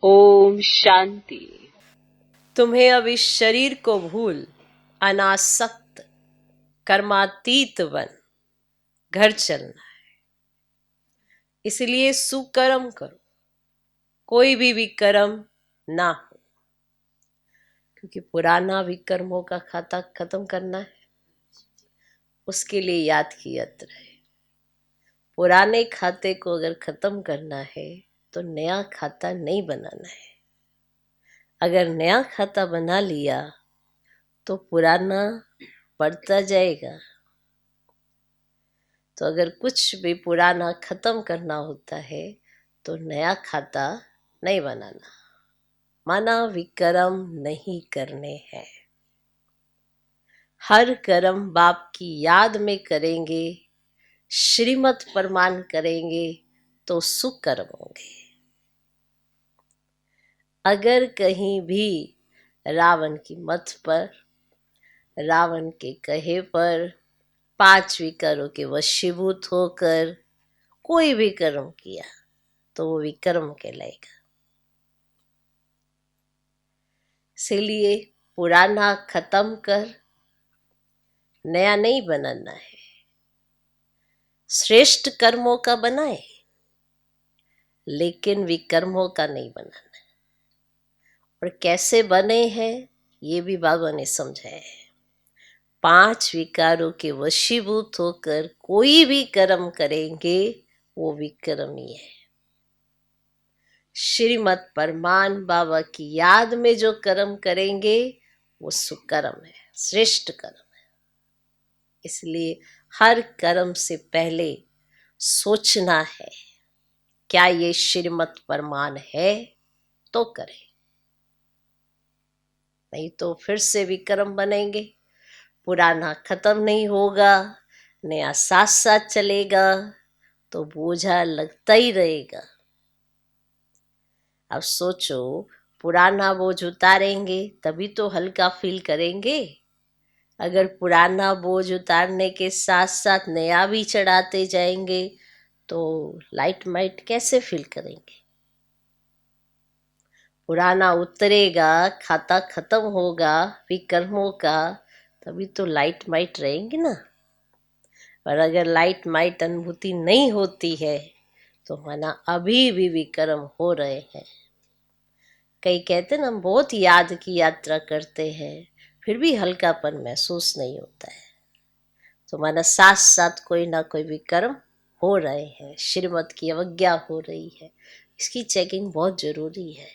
ओम शांति। तुम्हें अब इस शरीर को भूल अनासक्त कर्मातीत बन घर चलना है। इसलिए सुकर्म करो, कोई भी विकर्म ना हो, क्योंकि पुराना विकर्मों का खाता खत्म करना है। उसके लिए याद की यत्र है। पुराने खाते को अगर खत्म करना है तो नया खाता नहीं बनाना है। अगर नया खाता बना लिया तो पुराना बढ़ता जाएगा। तो अगर कुछ भी पुराना खत्म करना होता है तो नया खाता नहीं बनाना, माना विकर्म नहीं करने हैं। हर कर्म बाप की याद में करेंगे, श्रीमत परमान करेंगे तो सुकर्म होंगे। अगर कहीं भी रावण की मत पर, रावण के कहे पर 5 विकारों के वशीभूत होकर कोई भी कर्म किया तो वो विकर्म कहलाएगा। इसीलिए पुराना खत्म कर, नया नहीं बनाना है। श्रेष्ठ कर्मों का बनाए लेकिन विकर्मों का नहीं बनाना। और कैसे बने हैं ये भी बाबा ने समझाया है। 5 विकारों के वशीभूत होकर कोई भी कर्म करेंगे वो विकर्म ही है। श्रीमत परमान बाबा की याद में जो कर्म करेंगे वो सुकर्म है, श्रेष्ठ कर्म है। इसलिए हर कर्म से पहले सोचना है, क्या ये श्रीमत परमान है तो करें, नहीं तो फिर से विकर्म बनेंगे। पुराना खत्म नहीं होगा, नया साथ साथ चलेगा तो बोझा लगता ही रहेगा। अब सोचो, पुराना बोझ उतारेंगे तभी तो हल्का फील करेंगे। अगर पुराना बोझ उतारने के साथ साथ नया भी चढ़ाते जाएंगे तो लाइट माइट कैसे फील करेंगे। पुराना उतरेगा, खाता खत्म होगा विकर्मों का, तभी तो लाइट माइट रहेंगे ना। और अगर लाइट माइट अनुभूति नहीं होती है तो माना अभी भी विकर्म हो रहे हैं। कई कहते हैं ना, हम बहुत याद की यात्रा करते हैं फिर भी हल्कापन महसूस नहीं होता है, तो माना साथ साथ कोई ना कोई विकर्म हो रहे हैं, श्रीमत की अवज्ञा हो रही है। इसकी चेकिंग बहुत जरूरी है।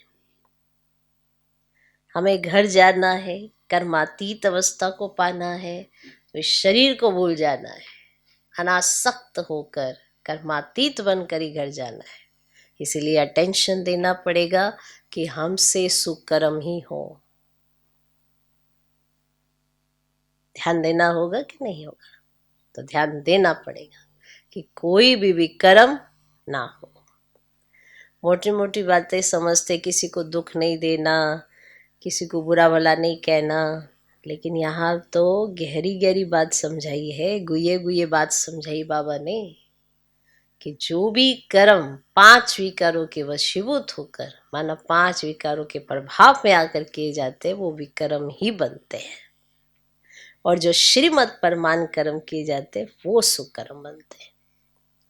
हमें घर जाना है, कर्मातीत अवस्था को पाना है, तो इस शरीर को भूल जाना है। अनासक्त होकर कर्मातीत बनकर ही घर जाना है। इसीलिए अटेंशन देना पड़ेगा कि हमसे सुकर्म ही हो। ध्यान देना होगा कि नहीं होगा? तो ध्यान देना पड़ेगा कि कोई भी विकर्म ना हो। मोटी मोटी बातें समझते, किसी को दुख नहीं देना, किसी को बुरा भला नहीं कहना, लेकिन यहाँ तो गहरी गहरी बात समझाई है, गुये गुये बात समझाई बाबा ने कि जो भी कर्म 5 विकारों के वशीभूत होकर, माना 5 विकारों के प्रभाव में आकर किए जाते हैं वो विकर्म ही बनते हैं। और जो श्रीमत परमान कर्म किए जाते हैं वो सुकर्म बनते हैं।